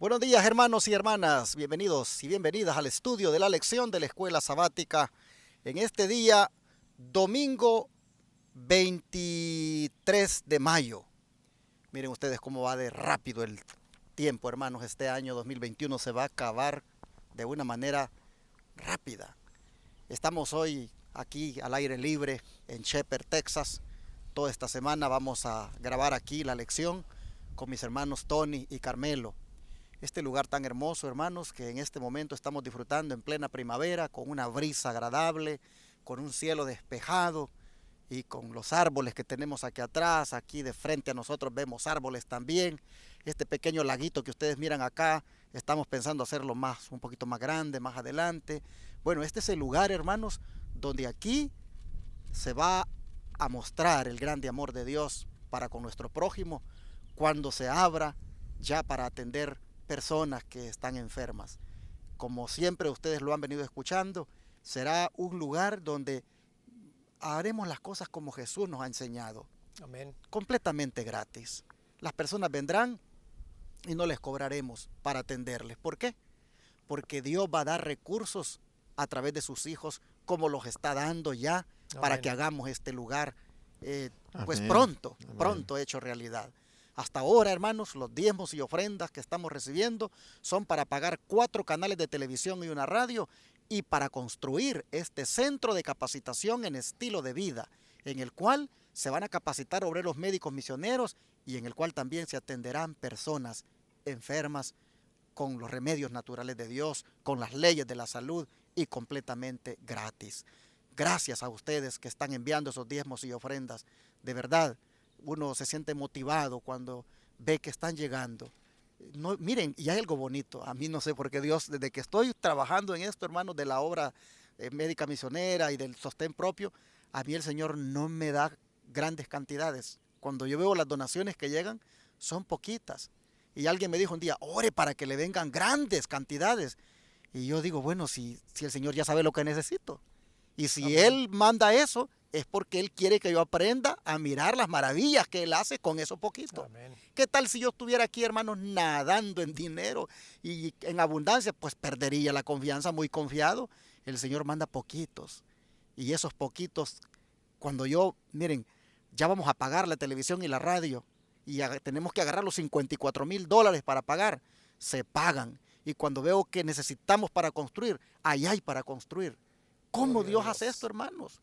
Buenos días, hermanos y hermanas, bienvenidos y bienvenidas al estudio de la lección de la escuela sabática en este día, domingo 23 de mayo. Miren ustedes cómo va de rápido el tiempo, hermanos. Este año 2021 se va a acabar de una manera rápida. Estamos hoy aquí al aire libre en Shepherd, Texas. Toda esta semana vamos a grabar aquí la lección con mis hermanos Tony y Carmelo. Este lugar tan hermoso, hermanos, que en este momento estamos disfrutando en plena primavera, con una brisa agradable, con un cielo despejado y con los árboles que tenemos aquí atrás. Aquí de frente a nosotros vemos árboles también. Este pequeño laguito que ustedes miran acá, estamos pensando hacerlo un poquito más grande, más adelante. Bueno, este es el lugar, hermanos, donde aquí se va a mostrar el grande amor de Dios para con nuestro prójimo cuando se abra ya para atender personas que están enfermas. Como siempre ustedes lo han venido escuchando, será un lugar donde haremos las cosas como Jesús nos ha enseñado. Amén. Completamente gratis. Las personas vendrán y no les cobraremos para atenderles. ¿Por qué? Porque Dios va a dar recursos a través de sus hijos, como los está dando ya, para Amén. que hagamos este lugar pues Amén. pronto Amén. hecho realidad. Hasta ahora, hermanos, los diezmos y ofrendas que estamos recibiendo son para pagar 4 canales de televisión y una radio y para construir este centro de capacitación en estilo de vida, en el cual se van a capacitar obreros médicos misioneros y en el cual también se atenderán personas enfermas con los remedios naturales de Dios, con las leyes de la salud y completamente gratis. Gracias a ustedes que están enviando esos diezmos y ofrendas. De verdad, uno se siente motivado cuando ve que están llegando. No, miren, y hay algo bonito. A mí no sé por qué Dios, desde que estoy trabajando en esto, hermanos, de la obra médica misionera y del sostén propio, a mí el Señor no me da grandes cantidades. Cuando yo veo las donaciones que llegan, son poquitas. Y alguien me dijo un día, ore para que le vengan grandes cantidades. Y yo digo, bueno, si el Señor ya sabe lo que necesito. Y si Amén. Él manda eso, es porque Él quiere que yo aprenda a mirar las maravillas que Él hace con eso poquito. Amén. ¿Qué tal si yo estuviera aquí, hermanos, nadando en dinero y en abundancia? Pues perdería la confianza, muy confiado. El Señor manda poquitos. Y esos poquitos, cuando miren, ya vamos a pagar la televisión y la radio y tenemos que agarrar los $54,000 para pagar, se pagan. Y cuando veo que necesitamos para construir, ahí hay para construir. ¿Cómo Gloria a Dios hace Dios. esto, hermanos?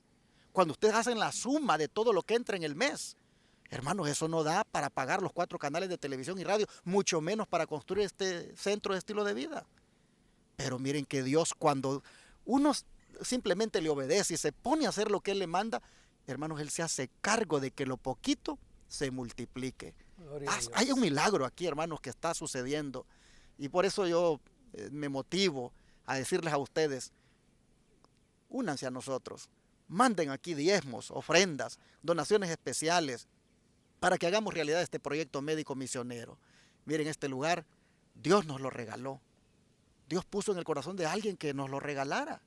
Cuando ustedes hacen la suma de todo lo que entra en el mes, hermanos, eso no da para pagar los 4 canales de televisión y radio, mucho menos para construir este centro de estilo de vida. Pero miren que Dios, cuando uno simplemente le obedece y se pone a hacer lo que Él le manda, hermanos, Él se hace cargo de que lo poquito se multiplique. Gloria a Hay un Dios. milagro aquí, hermanos, que está sucediendo. Y por eso yo me motivo a decirles a ustedes, únanse a nosotros, manden aquí diezmos, ofrendas, donaciones especiales, para que hagamos realidad este proyecto médico misionero. Miren, este lugar, Dios nos lo regaló. Dios puso en el corazón de alguien que nos lo regalara.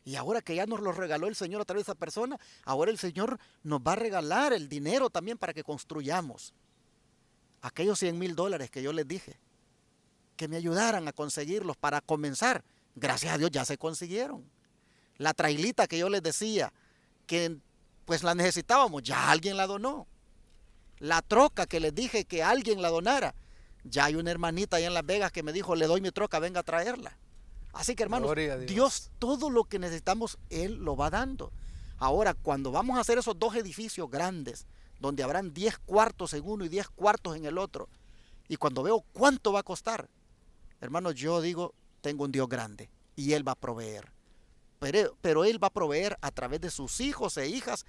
Y ahora que ya nos lo regaló el Señor a través de esa persona, ahora el Señor nos va a regalar el dinero también para que construyamos. Aquellos $100,000 que yo les dije, que me ayudaran a conseguirlos para comenzar, gracias a Dios ya se consiguieron. La trailita que yo les decía, que pues la necesitábamos, ya alguien la donó. La troca que les dije que alguien la donara, ya hay una hermanita allá en Las Vegas que me dijo, le doy mi troca, venga a traerla. Así que, hermanos, Gloria a Dios. Dios todo lo que necesitamos, Él lo va dando. Ahora, cuando vamos a hacer esos 2 edificios grandes, donde habrán 10 cuartos en uno y 10 cuartos en el otro, y cuando veo cuánto va a costar, hermanos, yo digo, tengo un Dios grande y Él va a proveer. Pero Él va a proveer a través de sus hijos e hijas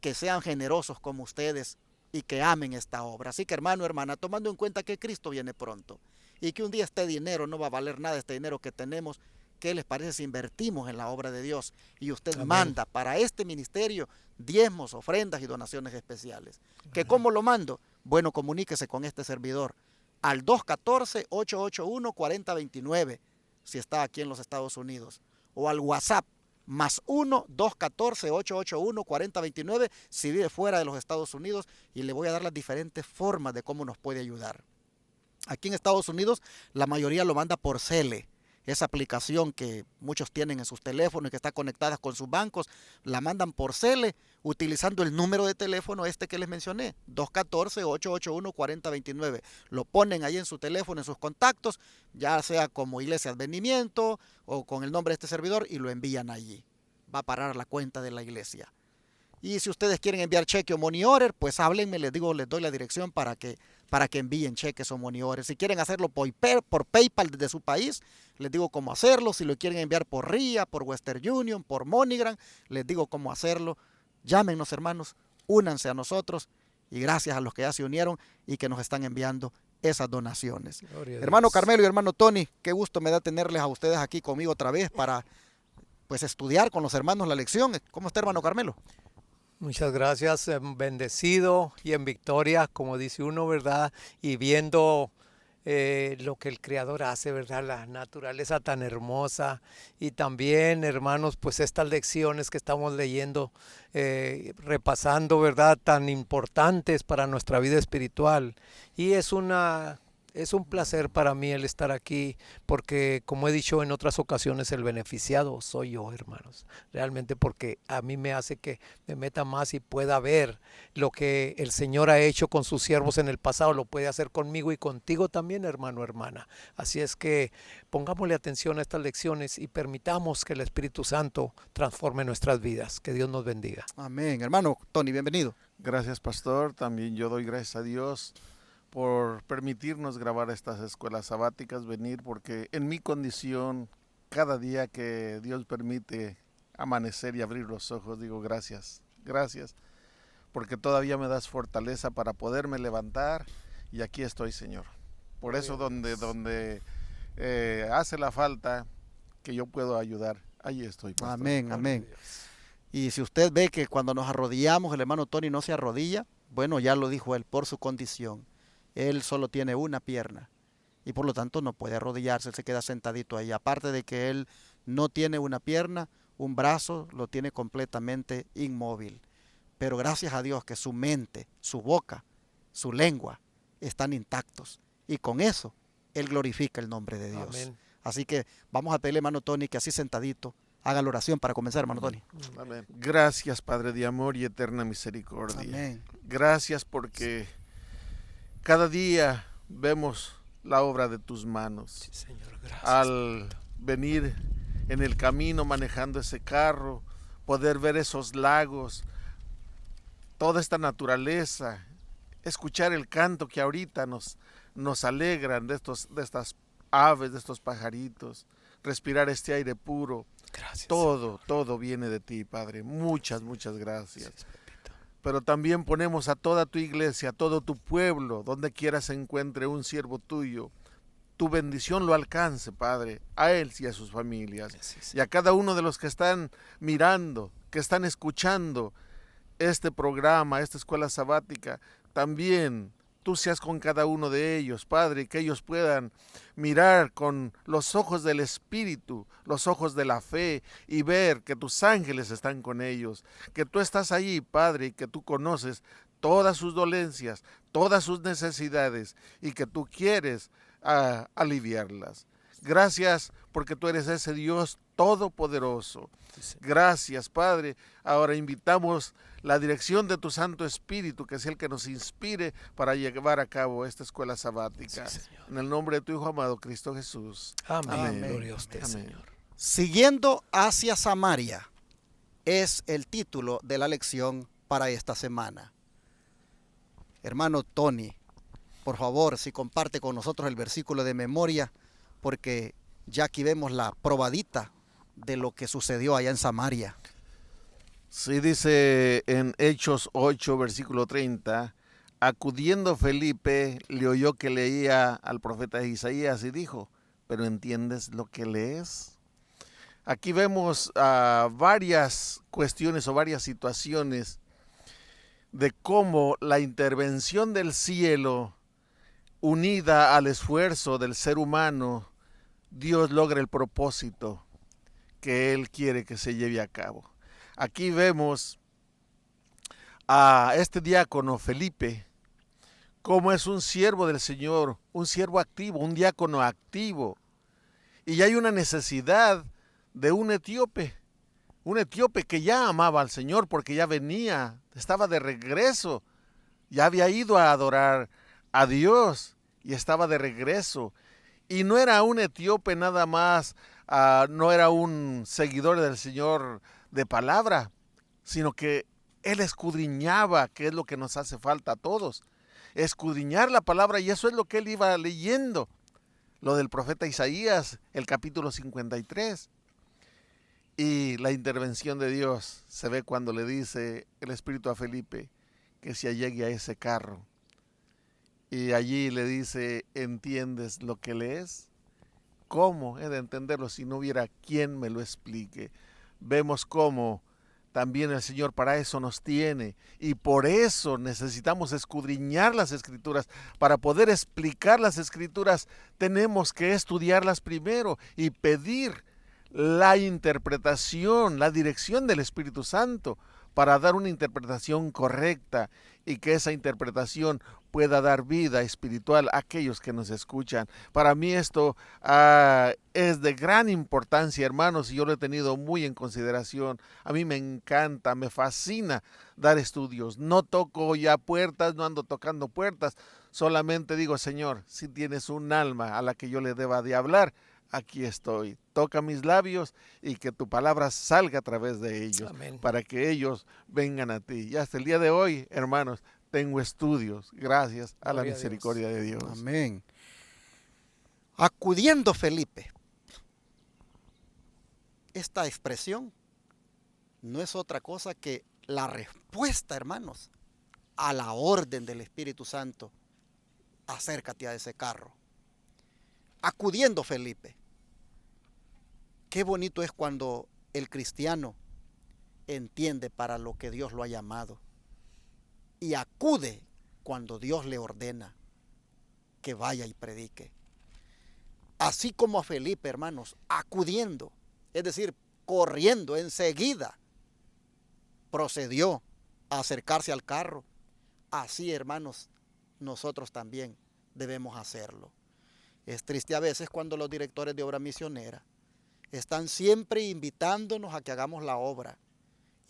que sean generosos como ustedes y que amen esta obra. Así que, hermano, hermana, tomando en cuenta que Cristo viene pronto y que un día este dinero no va a valer nada, este dinero que tenemos, ¿qué les parece si invertimos en la obra de Dios y usted Amén. manda para este ministerio diezmos, ofrendas y donaciones especiales? ¿Que Amén. cómo lo mando? Bueno, comuníquese con este servidor al 214-881-4029 si está aquí en los Estados Unidos, o al WhatsApp más 1-214-881-4029 si vive fuera de los Estados Unidos, y le voy a dar las diferentes formas de cómo nos puede ayudar. Aquí en Estados Unidos la mayoría lo manda por Cele. Esa aplicación que muchos tienen en sus teléfonos y que está conectada con sus bancos, la mandan por Cele utilizando el número de teléfono este que les mencioné, 214-881-4029. Lo ponen ahí en su teléfono, en sus contactos, ya sea como Iglesia Advenimiento o con el nombre de este servidor, y lo envían allí. Va a parar la cuenta de la iglesia. Y si ustedes quieren enviar cheque o money order, pues háblenme, les digo, les doy la dirección para que envíen cheques o money order. Si quieren hacerlo por PayPal desde su país, les digo cómo hacerlo. Si lo quieren enviar por RIA, por Western Union, por MoneyGram, les digo cómo hacerlo. Llámenos, hermanos, únanse a nosotros, y gracias a los que ya se unieron y que nos están enviando esas donaciones. Hermano Carmelo y hermano Tony, qué gusto me da tenerles a ustedes aquí conmigo otra vez para pues estudiar con los hermanos la lección. ¿Cómo está, hermano Carmelo? Muchas gracias, bendecido y en victoria, como dice uno, ¿verdad? Y viendo lo que el Creador hace, ¿verdad? La naturaleza tan hermosa. Y también, hermanos, pues estas lecciones que estamos leyendo, repasando, ¿verdad? Tan importantes para nuestra vida espiritual. Y es un placer para mí el estar aquí, porque como he dicho en otras ocasiones, el beneficiado soy yo, hermanos. Realmente, porque a mí me hace que me meta más y pueda ver lo que el Señor ha hecho con sus siervos en el pasado, lo puede hacer conmigo y contigo también, hermano, hermana. Así es que pongámosle atención a estas lecciones y permitamos que el Espíritu Santo transforme nuestras vidas. Que Dios nos bendiga. Amén. Hermano Tony, bienvenido. Gracias, pastor. También yo doy gracias a Dios por permitirnos grabar estas escuelas sabáticas, venir, porque en mi condición, cada día que Dios permite amanecer y abrir los ojos, digo gracias, gracias, porque todavía me das fortaleza para poderme levantar, y aquí estoy, Señor. Por eso donde hace la falta que yo puedo ayudar, ahí estoy, pastor. Amén, amén. Y si usted ve que cuando nos arrodillamos, el hermano Tony no se arrodilla, bueno, ya lo dijo él, por su condición. Él solo tiene una pierna y por lo tanto no puede arrodillarse, él se queda sentadito ahí. Aparte de que él no tiene una pierna, un brazo lo tiene completamente inmóvil. Pero gracias a Dios que su mente, su boca, su lengua están intactos. Y con eso él glorifica el nombre de Dios. Amén. Así que vamos a pedirle, hermano Tony, que así sentadito haga la oración para comenzar, hermano Tony. Amén. Gracias, Padre de amor y eterna misericordia. Amén. Gracias porque cada día vemos la obra de tus manos. Sí, Señor, gracias. Al venir en el camino manejando ese carro, poder ver esos lagos, toda esta naturaleza, escuchar el canto que ahorita nos alegran de estas aves, de estos pajaritos, respirar este aire puro. Gracias, todo viene de ti, Padre. Muchas gracias. Sí, pero también ponemos a toda tu iglesia, a todo tu pueblo, donde quiera se encuentre un siervo tuyo. Tu bendición lo alcance, Padre, a él y a sus familias. sí. Y a cada uno de los que están mirando, que están escuchando este programa, esta escuela sabática, también tú seas con cada uno de ellos, Padre, que ellos puedan mirar con los ojos del Espíritu, los ojos de la fe, y ver que tus ángeles están con ellos, que tú estás ahí, Padre, y que tú conoces todas sus dolencias, todas sus necesidades, y que tú quieres aliviarlas. Gracias porque tú eres ese Dios todopoderoso. Gracias, Padre. Ahora invitamos la dirección de tu Santo Espíritu, que es el que nos inspire para llevar a cabo esta escuela sabática. Sí, en el nombre de tu Hijo amado, Cristo Jesús. Amén. Amén. Gloria a usted, Amén. Señor. Siguiendo hacia Samaria es el título de la lección para esta semana. Hermano Tony, por favor, si comparte con nosotros el versículo de memoria, porque ya aquí vemos la probadita de lo que sucedió allá en Samaria. Sí, dice en Hechos 8, versículo 30, acudiendo Felipe, le oyó que leía al profeta Isaías y dijo, ¿pero entiendes lo que lees? Aquí vemos varias cuestiones o varias situaciones de cómo la intervención del cielo, unida al esfuerzo del ser humano, Dios logra el propósito que Él quiere que se lleve a cabo. Aquí vemos a este diácono Felipe cómo es un siervo del Señor, un siervo activo, un diácono activo. Y hay una necesidad de un etíope que ya amaba al Señor porque ya venía, estaba de regreso, ya había ido a adorar a Dios y estaba de regreso. Y no era un etíope nada más, no era un seguidor del Señor de palabra, sino que él escudriñaba, que es lo que nos hace falta a todos, escudriñar la palabra, y eso es lo que él iba leyendo, lo del profeta Isaías, el capítulo 53. Y la intervención de Dios se ve cuando le dice el Espíritu a Felipe que se allegue a ese carro. Y allí le dice, ¿entiendes lo que lees? ¿Cómo he de entenderlo si no hubiera quien me lo explique? Vemos cómo también el Señor para eso nos tiene, y por eso necesitamos escudriñar las Escrituras. Para poder explicar las Escrituras tenemos que estudiarlas primero y pedir la interpretación, la dirección del Espíritu Santo para dar una interpretación correcta, y que esa interpretación pueda dar vida espiritual a aquellos que nos escuchan. Para mí esto es de gran importancia, hermanos, y yo lo he tenido muy en consideración. A mí me encanta, me fascina dar estudios. No toco ya puertas, no ando tocando puertas. Solamente digo, Señor, si tienes un alma a la que yo le deba de hablar, aquí estoy. Toca mis labios y que tu palabra salga a través de ellos. Amén. Para que ellos vengan a ti. Y hasta el día de hoy, hermanos, tengo estudios gracias a la misericordia de Dios. Amén. Acudiendo Felipe. Esta expresión no es otra cosa que la respuesta, hermanos, a la orden del Espíritu Santo. Acércate a ese carro. Acudiendo Felipe. Qué bonito es cuando el cristiano entiende para lo que Dios lo ha llamado y acude cuando Dios le ordena que vaya y predique. Así como a Felipe, hermanos, acudiendo, es decir, corriendo enseguida, procedió a acercarse al carro. Así, hermanos, nosotros también debemos hacerlo. Es triste a veces cuando los directores de obra misionera están siempre invitándonos a que hagamos la obra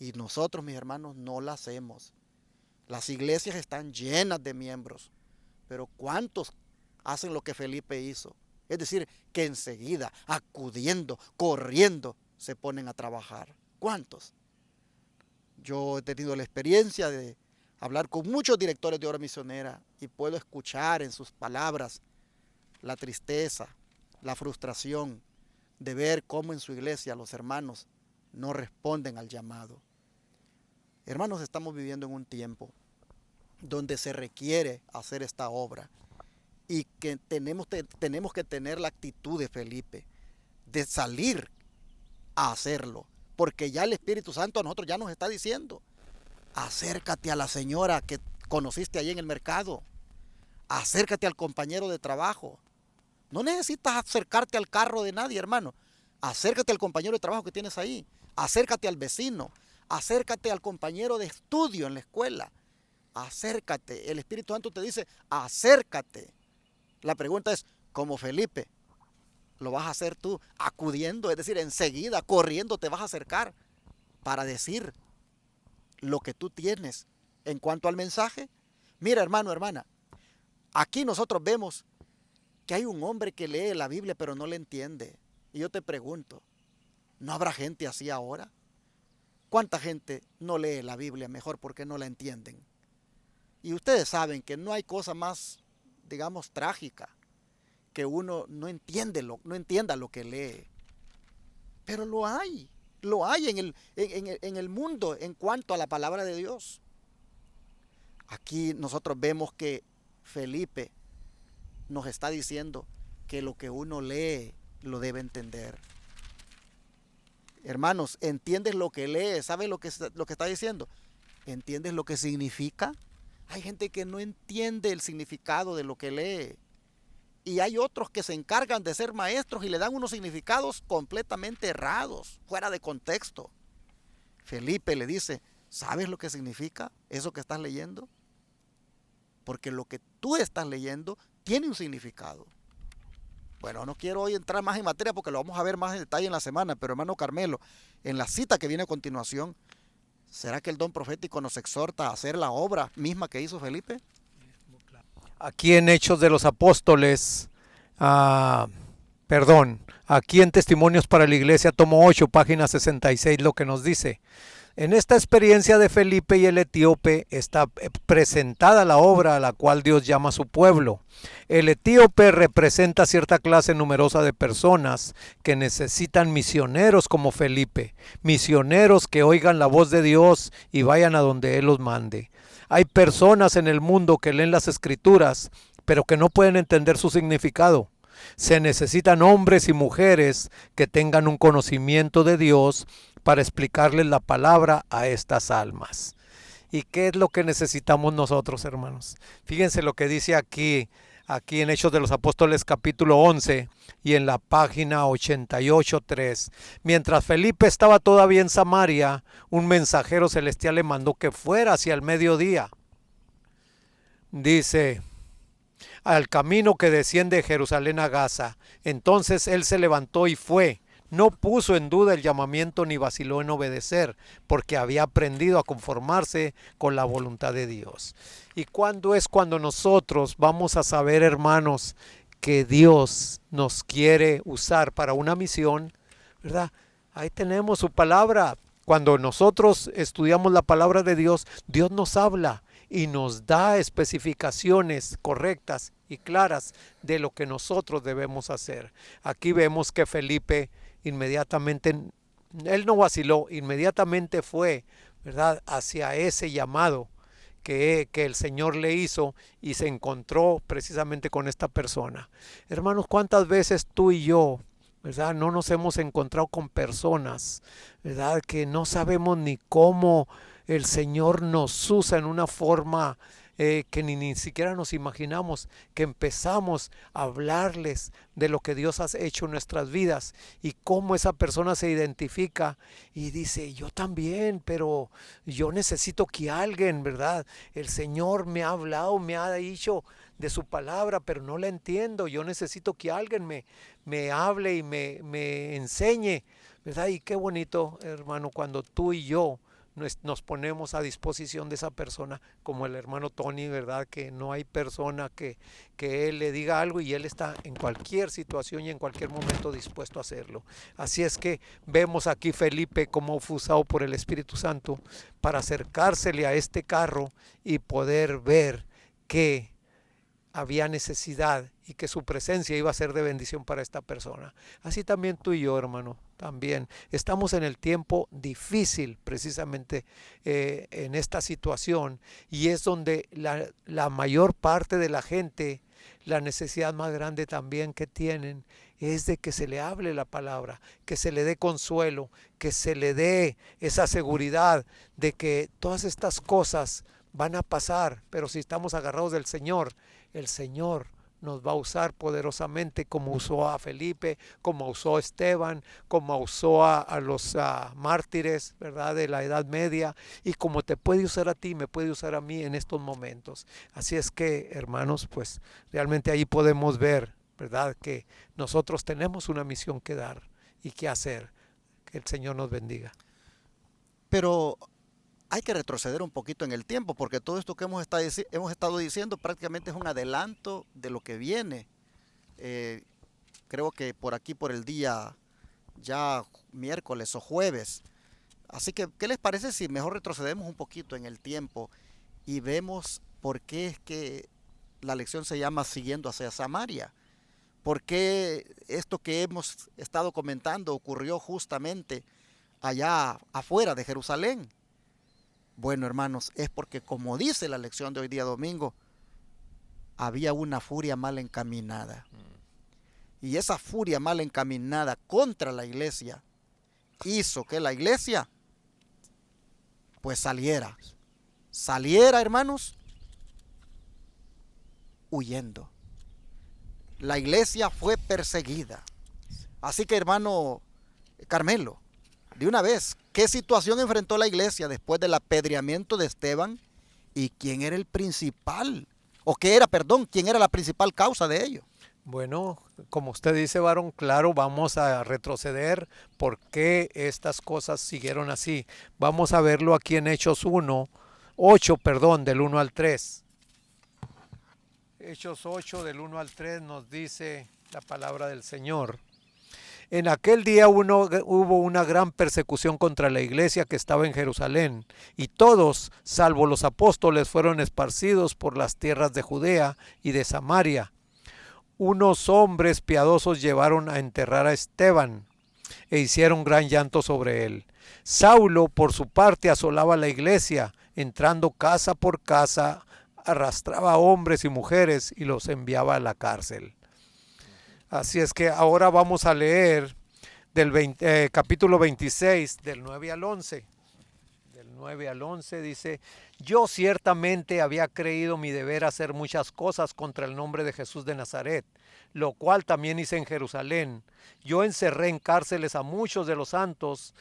y nosotros, mis hermanos, no la hacemos. Las iglesias están llenas de miembros, pero ¿cuántos hacen lo que Felipe hizo? Es decir, que enseguida, acudiendo, corriendo, se ponen a trabajar. ¿Cuántos? Yo he tenido la experiencia de hablar con muchos directores de obra misionera y puedo escuchar en sus palabras la tristeza, la frustración de ver cómo en su iglesia los hermanos no responden al llamado. Hermanos, estamos viviendo en un tiempo donde se requiere hacer esta obra y que tenemos que tener la actitud de Felipe, de salir a hacerlo, porque ya el Espíritu Santo a nosotros ya nos está diciendo, acércate a la señora que conociste ahí en el mercado, acércate al compañero de trabajo. No necesitas acercarte al carro de nadie, hermano. Acércate al compañero de trabajo que tienes ahí. Acércate al vecino. Acércate al compañero de estudio en la escuela. Acércate. El Espíritu Santo te dice, acércate. La pregunta es, como Felipe, ¿lo vas a hacer tú acudiendo? Es decir, enseguida, corriendo, te vas a acercar para decir lo que tú tienes en cuanto al mensaje. Mira, hermano, hermana, aquí nosotros vemos que hay un hombre que lee la Biblia pero no la entiende. Y yo te pregunto, ¿no habrá gente así ahora? ¿Cuánta gente no lee la Biblia mejor porque no la entienden? Y ustedes saben que no hay cosa más, digamos, trágica que uno no entienda lo que lee. Pero lo hay en el mundo en cuanto a la palabra de Dios. Aquí nosotros vemos que Felipe nos está diciendo que lo que uno lee lo debe entender. Hermanos, ¿entiendes lo que lees? ¿Sabes lo que está diciendo? ¿Entiendes lo que significa? Hay gente que no entiende el significado de lo que lee. Y hay otros que se encargan de ser maestros y le dan unos significados completamente errados, fuera de contexto. Felipe le dice, ¿sabes lo que significa eso que estás leyendo? porque lo que tú estás leyendo tiene un significado. Bueno, no quiero hoy entrar más en materia porque lo vamos a ver más en detalle en la semana, pero hermano Carmelo, en la cita que viene a continuación, ¿será que el don profético nos exhorta a hacer la obra misma que hizo Felipe? Aquí en Hechos de los Apóstoles, aquí en Testimonios para la Iglesia, tomo 8, página 66, lo que nos dice. En esta experiencia de Felipe y el etíope está presentada la obra a la cual Dios llama a su pueblo. El etíope representa cierta clase numerosa de personas que necesitan misioneros como Felipe, misioneros que oigan la voz de Dios y vayan a donde Él los mande. Hay personas en el mundo que leen las Escrituras, pero que no pueden entender su significado. Se necesitan hombres y mujeres que tengan un conocimiento de Dios para explicarles la palabra a estas almas. ¿Y qué es lo que necesitamos nosotros, hermanos? Fíjense lo que dice aquí en Hechos de los Apóstoles capítulo 11 y en la página 88.3. Mientras Felipe estaba todavía en Samaria, un mensajero celestial le mandó que fuera hacia el mediodía. Dice, al camino que desciende de Jerusalén a Gaza. Entonces él se levantó y fue. No puso en duda el llamamiento ni vaciló en obedecer, porque había aprendido a conformarse con la voluntad de Dios. ¿Y cuándo es cuando nosotros vamos a saber, hermanos, que Dios nos quiere usar para una misión? ¿Verdad? Ahí tenemos su palabra. Cuando nosotros estudiamos la palabra de Dios, Dios nos habla y nos da especificaciones correctas y claras de lo que nosotros debemos hacer. Aquí vemos que Felipe inmediatamente, él no vaciló, inmediatamente fue, ¿verdad?, hacia ese llamado que el Señor le hizo y se encontró precisamente con esta persona. Hermanos, ¿cuántas veces tú y yo, ¿verdad?, no nos hemos encontrado con personas, ¿verdad?, que no sabemos ni cómo el Señor nos usa en una forma que ni siquiera nos imaginamos, que empezamos a hablarles de lo que Dios ha hecho en nuestras vidas y cómo esa persona se identifica y dice, yo también, pero yo necesito que alguien, ¿verdad? El Señor me ha hablado, me ha dicho de su palabra, pero no la entiendo, yo necesito que alguien me hable y me enseñe, ¿verdad? Y qué bonito, hermano, cuando tú y yo nos ponemos a disposición de esa persona, como el hermano Tony, ¿verdad? Que no hay persona que él le diga algo y él está en cualquier situación y en cualquier momento dispuesto a hacerlo. Así es que vemos aquí Felipe como fue usado por el Espíritu Santo para acercársele a este carro y poder ver que había necesidad y que su presencia iba a ser de bendición para esta persona. Así también tú y yo, hermano, también estamos en el tiempo difícil precisamente en esta situación, y es donde la mayor parte de la gente, la necesidad más grande también que tienen es de que se le hable la palabra, que se le dé consuelo, que se le dé esa seguridad de que todas estas cosas van a pasar, pero si estamos agarrados del Señor, el Señor nos va a usar poderosamente, como usó a Felipe, como usó a Esteban, como usó a los mártires, ¿verdad?, de la Edad Media, y como te puede usar a ti, me puede usar a mí en estos momentos. Así es que, hermanos, pues realmente ahí podemos ver, ¿verdad?, que nosotros tenemos una misión que dar y que hacer. Que el Señor nos bendiga. Pero hay que retroceder un poquito en el tiempo, porque todo esto que hemos estado diciendo prácticamente es un adelanto de lo que viene. Creo que por aquí, por el día ya miércoles o jueves. Así que, ¿qué les parece si mejor retrocedemos un poquito en el tiempo y vemos por qué es que la lección se llama Siguiendo hacia Samaria? ¿Por qué esto que hemos estado comentando ocurrió justamente allá afuera de Jerusalén? Bueno, hermanos, es porque, como dice la lección de hoy día domingo, había una furia mal encaminada. Y esa furia mal encaminada contra la iglesia hizo que la iglesia pues saliera, hermanos, huyendo. La iglesia fue perseguida. Así que, hermano Carmelo, de una vez, ¿qué situación enfrentó la iglesia después del apedreamiento de Esteban? ¿Y quién era el principal o qué era, perdón, quién era la principal causa de ello. Bueno, como usted dice, varón, claro, vamos a retroceder por qué estas cosas siguieron así. Vamos a verlo aquí en Hechos 8, perdón, del 1 al 3. Hechos 8, del 1 al 3 nos dice la palabra del Señor. En aquel día hubo una gran persecución contra la iglesia que estaba en Jerusalén, y todos, salvo los apóstoles, fueron esparcidos por las tierras de Judea y de Samaria. Unos hombres piadosos llevaron a enterrar a Esteban e hicieron gran llanto sobre él. Saulo, por su parte, asolaba la iglesia, entrando casa por casa, arrastraba a hombres y mujeres y los enviaba a la cárcel. Así es que ahora vamos a leer del capítulo 26, del 9 al 11. Del 9 al 11 dice: yo ciertamente había creído mi deber hacer muchas cosas contra el nombre de Jesús de Nazaret, lo cual también hice en Jerusalén. Yo encerré en cárceles a muchos de los santos,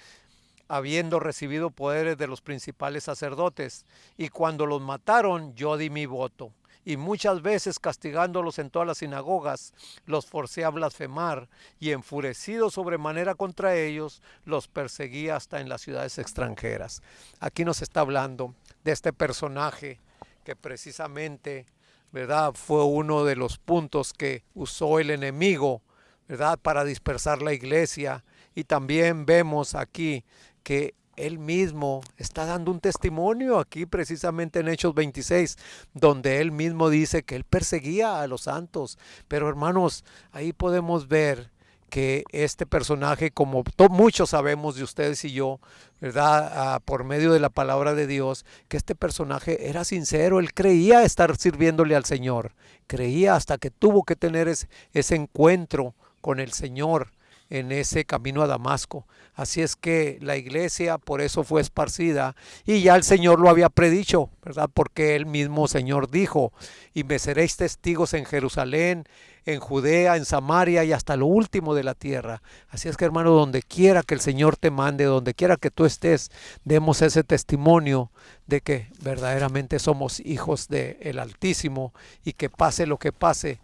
habiendo recibido poderes de los principales sacerdotes, y cuando los mataron yo di mi voto. Y muchas veces, castigándolos en todas las sinagogas, los forcé a blasfemar, y enfurecido sobremanera contra ellos, los perseguí hasta en las ciudades extranjeras. Aquí nos está hablando de este personaje que precisamente, ¿verdad?, fue uno de los puntos que usó el enemigo, ¿verdad?, para dispersar la iglesia. Y también vemos aquí que él mismo está dando un testimonio aquí precisamente en Hechos 26, donde él mismo dice que él perseguía a los santos. Pero hermanos, ahí podemos ver que este personaje, como muchos sabemos de ustedes y yo, ¿verdad?, por medio de la palabra de Dios, que este personaje era sincero. Él creía estar sirviéndole al Señor, creía hasta que tuvo que tener ese encuentro con el Señor en ese camino a Damasco. Así es que la iglesia por eso fue esparcida, y ya el Señor lo había predicho, ¿verdad? Porque él mismo Señor dijo: y me seréis testigos en Jerusalén, en Judea, en Samaria y hasta lo último de la tierra. Así es que, hermano, donde quiera que el Señor te mande, donde quiera que tú estés, demos ese testimonio de que verdaderamente somos hijos del Altísimo, y que pase lo que pase,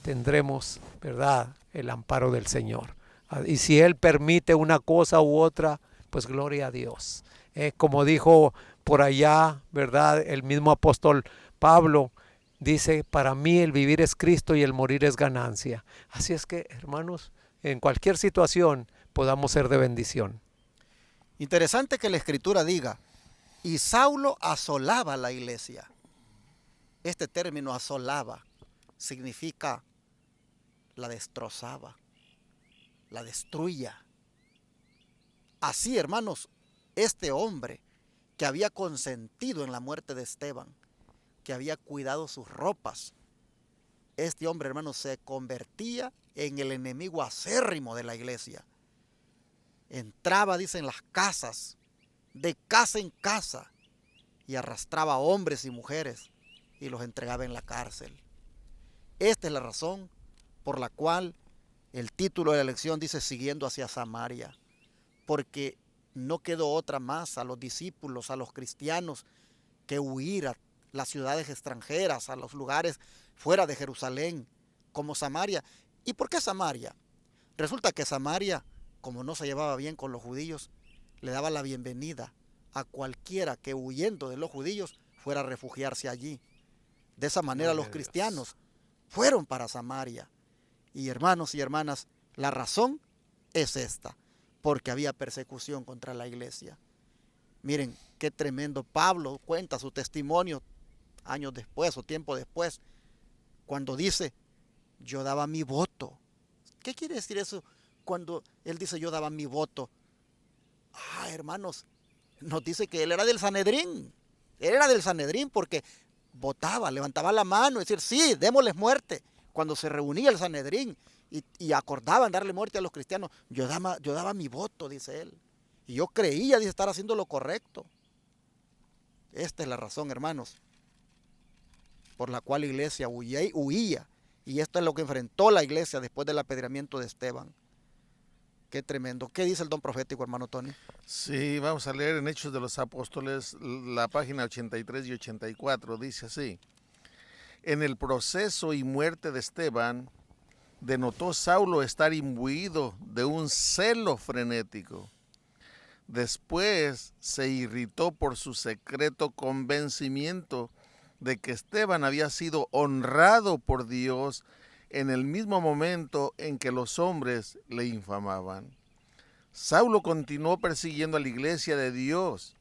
tendremos, ¿verdad?, el amparo del Señor. Y si Él permite una cosa u otra, pues gloria a Dios. Como dijo por allá, ¿verdad?, el mismo apóstol Pablo, dice: para mí el vivir es Cristo y el morir es ganancia. Así es que, hermanos, en cualquier situación podamos ser de bendición. Interesante que la Escritura diga: y Saulo asolaba la iglesia. Este término asolaba significa la destrozaba, la destruía. Así, hermanos, este hombre que había consentido en la muerte de Esteban, que había cuidado sus ropas, este hombre, hermanos, se convertía en el enemigo acérrimo de la iglesia. Entraba, dice, en las casas, de casa en casa, y arrastraba a hombres y mujeres y los entregaba en la cárcel. Esta es la razón por la cual el título de la lección dice: siguiendo hacia Samaria, porque no quedó otra más a los discípulos, a los cristianos, que huir a las ciudades extranjeras, a los lugares fuera de Jerusalén, como Samaria. ¿Y por qué Samaria? Resulta que Samaria, como no se llevaba bien con los judíos, le daba la bienvenida a cualquiera que, huyendo de los judíos, fuera a refugiarse allí. De esa manera los cristianos fueron para Samaria. Y hermanos y hermanas, la razón es esta: porque había persecución contra la iglesia. Miren qué tremendo. Pablo cuenta su testimonio años después o tiempo después, cuando dice: yo daba mi voto. ¿Qué quiere decir eso cuando él dice yo daba mi voto? Hermanos, nos dice que él era del Sanedrín. Él era del Sanedrín porque votaba, levantaba la mano y decir: sí, démosles muerte. Cuando se reunía el Sanedrín y acordaban darle muerte a los cristianos, yo daba mi voto, dice él. Y yo creía, dice, estar haciendo lo correcto. Esta es la razón, hermanos, por la cual la iglesia huía. Y esto es lo que enfrentó la iglesia después del apedreamiento de Esteban. Qué tremendo. ¿Qué dice el don profético, hermano Tony? Sí, vamos a leer en Hechos de los Apóstoles, la página 83 y 84, dice así: En el proceso y muerte de Esteban, denotó Saulo estar imbuido de un celo frenético. Después se irritó por su secreto convencimiento de que Esteban había sido honrado por Dios en el mismo momento en que los hombres le infamaban. Saulo continuó persiguiendo a la iglesia de Dios,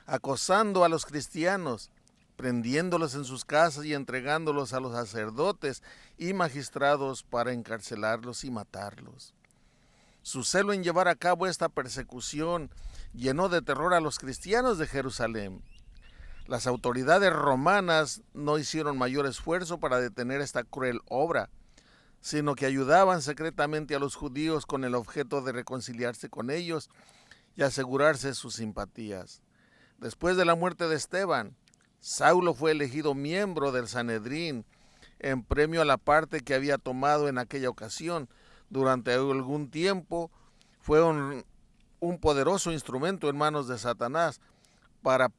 acosando a los cristianos, prendiéndolos en sus casas y entregándolos a los sacerdotes y magistrados para encarcelarlos y matarlos. Su celo en llevar a cabo esta persecución llenó de terror a los cristianos de Jerusalén. Las autoridades romanas no hicieron mayor esfuerzo para detener esta cruel obra, sino que ayudaban secretamente a los judíos con el objeto de reconciliarse con ellos y asegurarse sus simpatías. Después de la muerte de Esteban, Saulo fue elegido miembro del Sanedrín en premio a la parte que había tomado en aquella ocasión. Durante algún tiempo fue un poderoso instrumento en manos de Satanás para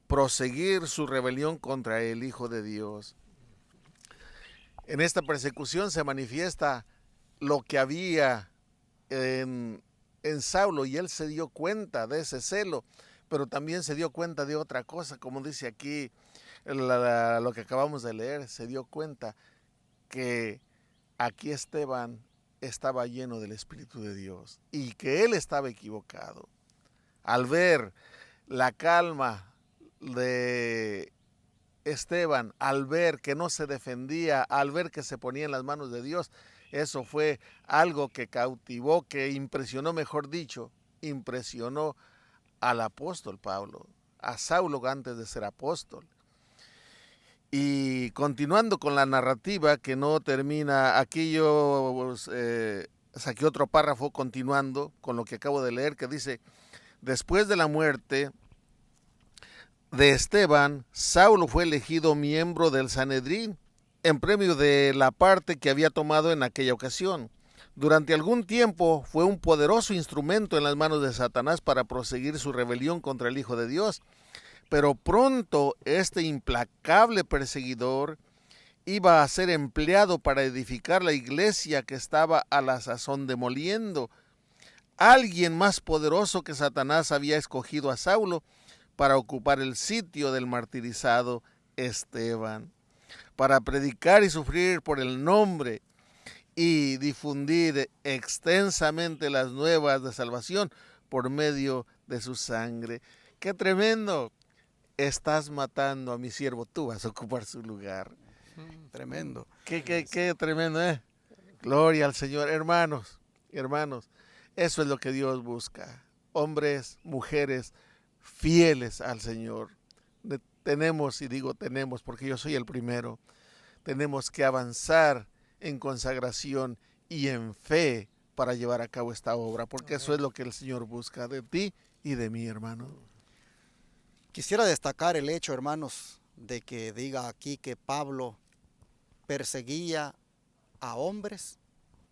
proseguir su rebelión contra el Hijo de Dios. En esta persecución se manifiesta lo que había en Saulo, y él se dio cuenta de ese celo, pero también se dio cuenta de otra cosa, como dice aquí lo que acabamos de leer. Se dio cuenta que aquí Esteban estaba lleno del Espíritu de Dios y que él estaba equivocado. Al ver la calma de Esteban, al ver que no se defendía, al ver que se ponía en las manos de Dios, eso fue algo que cautivó, que impresionó, mejor dicho, impresionó al apóstol Pablo, a Saulo antes de ser apóstol. Y continuando con la narrativa que no termina, aquí yo saqué otro párrafo continuando con lo que acabo de leer, que dice: después de la muerte de Esteban, Saulo fue elegido miembro del Sanedrín en premio de la parte que había tomado en aquella ocasión. Durante algún tiempo fue un poderoso instrumento en las manos de Satanás para proseguir su rebelión contra el Hijo de Dios. Pero pronto este implacable perseguidor iba a ser empleado para edificar la iglesia que estaba a la sazón demoliendo. Alguien más poderoso que Satanás había escogido a Saulo para ocupar el sitio del martirizado Esteban, para predicar y sufrir por el nombre y difundir extensamente las nuevas de salvación por medio de su sangre. ¡Qué tremendo! Estás matando a mi siervo, tú vas a ocupar su lugar. Tremendo. Qué tremendo, ¿eh? Gloria al Señor. Hermanos, eso es lo que Dios busca. Hombres, mujeres fieles al Señor. Tenemos, y digo tenemos porque yo soy el primero, tenemos que avanzar en consagración y en fe para llevar a cabo esta obra, porque eso es lo que el Señor busca de ti y de mí, hermano. Quisiera destacar el hecho, hermanos, de que diga aquí que Pablo perseguía a hombres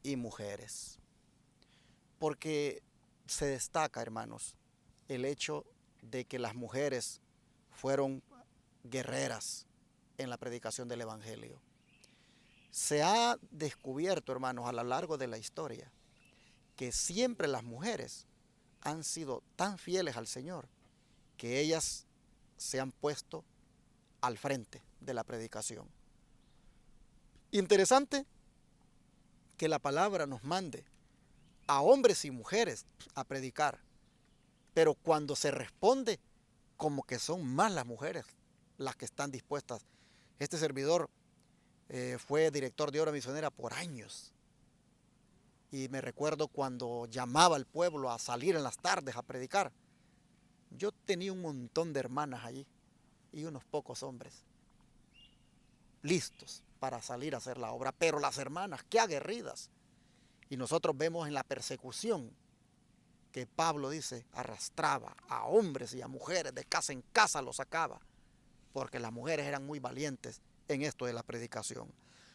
y mujeres, porque se destaca, hermanos, el hecho de que las mujeres fueron guerreras en la predicación del Evangelio. Se ha descubierto, hermanos, a lo largo de la historia, que siempre las mujeres han sido tan fieles al Señor que ellas se han puesto al frente de la predicación. Interesante que la palabra nos mande a hombres y mujeres a predicar, pero cuando se responde, como que son más las mujeres las que están dispuestas. Este servidor fue director de obra misionera por años, y me recuerdo cuando llamaba al pueblo a salir en las tardes a predicar. Yo tenía un montón de hermanas allí y unos pocos hombres listos para salir a hacer la obra, pero las hermanas, qué aguerridas. Y nosotros vemos en la persecución que Pablo dice, arrastraba a hombres y a mujeres, de casa en casa los sacaba, porque las mujeres eran muy valientes en esto de la predicación.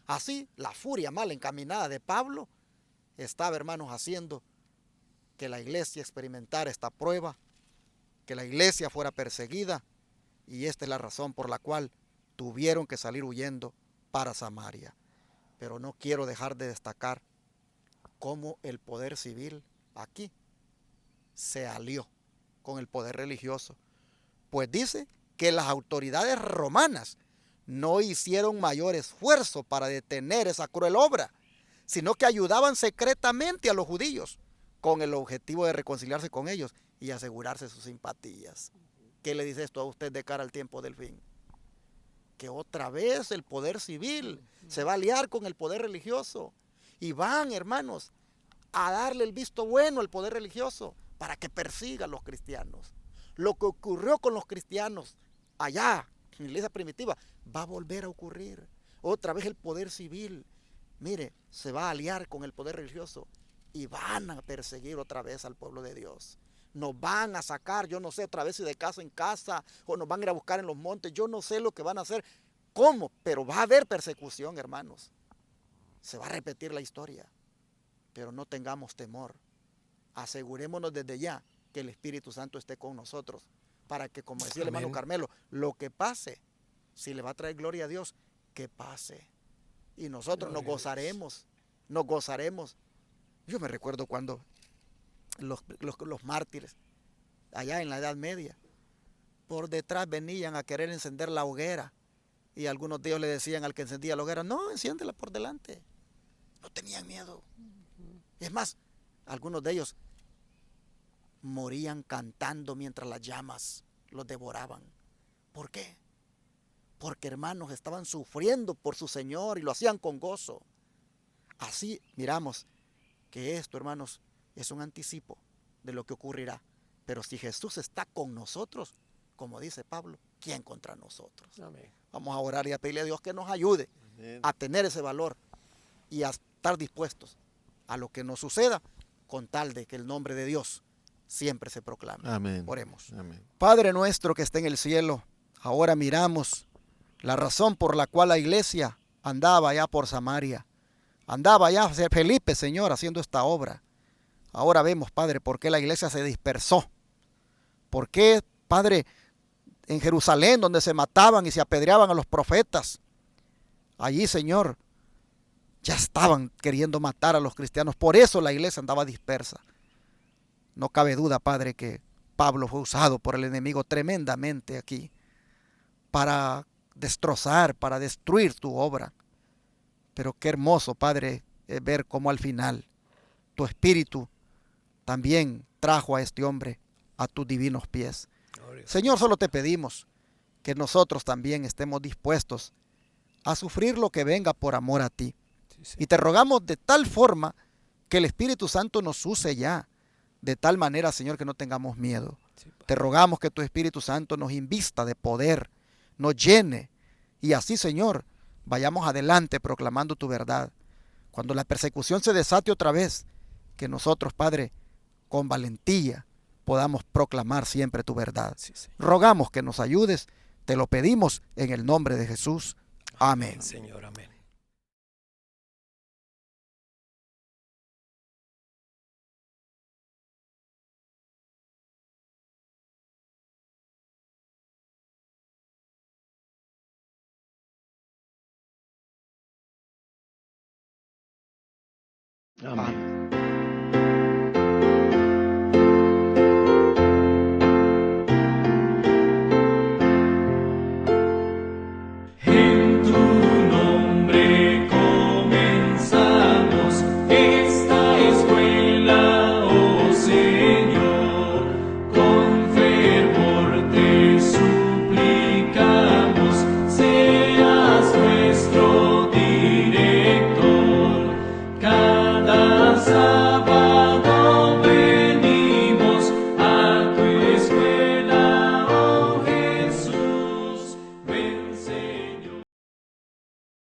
Así, la furia mal encaminada de Pablo estaba, hermanos, haciendo que la iglesia experimentara esta prueba, que la iglesia fuera perseguida, y esta es la razón por la cual tuvieron que salir huyendo para Samaria. Pero no quiero dejar de destacar cómo el poder civil aquí se alió con el poder religioso. Pues dice que las autoridades romanas no hicieron mayor esfuerzo para detener esa cruel obra, sino que ayudaban secretamente a los judíos con el objetivo de reconciliarse con ellos y asegurarse sus simpatías. ¿Qué le dice esto a usted de cara al tiempo del fin? Que otra vez el poder civil se va a aliar con el poder religioso y van, hermanos, a darle el visto bueno al poder religioso para que persiga a los cristianos. Lo que ocurrió con los cristianos allá en la iglesia primitiva va a volver a ocurrir. Otra vez el poder civil, mire, se va a aliar con el poder religioso y van a perseguir otra vez al pueblo de Dios. Nos van a sacar, yo no sé, otra vez si de casa en casa, o nos van a ir a buscar en los montes, yo no sé lo que van a hacer, cómo, pero va a haber persecución, hermanos. Se va a repetir la historia, pero no tengamos temor. Asegurémonos desde ya que el Espíritu Santo esté con nosotros, para que, como decía el hermano Carmelo, lo que pase, si le va a traer gloria a Dios, que pase. Y nosotros nos gozaremos. Yo me recuerdo cuando los mártires, allá en la Edad Media, por detrás venían a querer encender la hoguera, y algunos de ellos le decían al que encendía la hoguera, no, enciéndela por delante. No tenían miedo. Es más, algunos de ellos morían cantando mientras las llamas los devoraban. ¿Por qué? Porque, hermanos, estaban sufriendo por su Señor y lo hacían con gozo. Así miramos que esto, hermanos, es un anticipo de lo que ocurrirá. Pero si Jesús está con nosotros, como dice Pablo, ¿quién contra nosotros? Amén. Vamos a orar y a pedirle a Dios que nos ayude a tener ese valor y a estar dispuestos a lo que nos suceda, con tal de que el nombre de Dios siempre se proclame. Amén. Oremos. Amén. Padre nuestro que está en el cielo, ahora miramos la razón por la cual la iglesia andaba allá por Samaria. Andaba allá Felipe, Señor, haciendo esta obra. Ahora vemos, Padre, por qué la iglesia se dispersó. ¿Por qué, Padre, en Jerusalén, donde se mataban y se apedreaban a los profetas? Allí, Señor, ya estaban queriendo matar a los cristianos. Por eso la iglesia andaba dispersa. No cabe duda, Padre, que Pablo fue usado por el enemigo tremendamente aquí para destrozar, para destruir tu obra. Pero qué hermoso, Padre, es ver cómo al final tu espíritu también trajo a este hombre a tus divinos pies. Señor, solo te pedimos que nosotros también estemos dispuestos a sufrir lo que venga por amor a ti. Y te rogamos de tal forma que el Espíritu Santo nos use ya, de tal manera, Señor, que no tengamos miedo. Te rogamos que tu Espíritu Santo nos invista de poder, nos llene, y así, Señor, vayamos adelante proclamando tu verdad. Cuando la persecución se desate otra vez, que nosotros, Padre, con valentía podamos proclamar siempre tu verdad. Rogamos que nos ayudes, te lo pedimos en el nombre de Jesús. Amén. Señor, amén. Amén.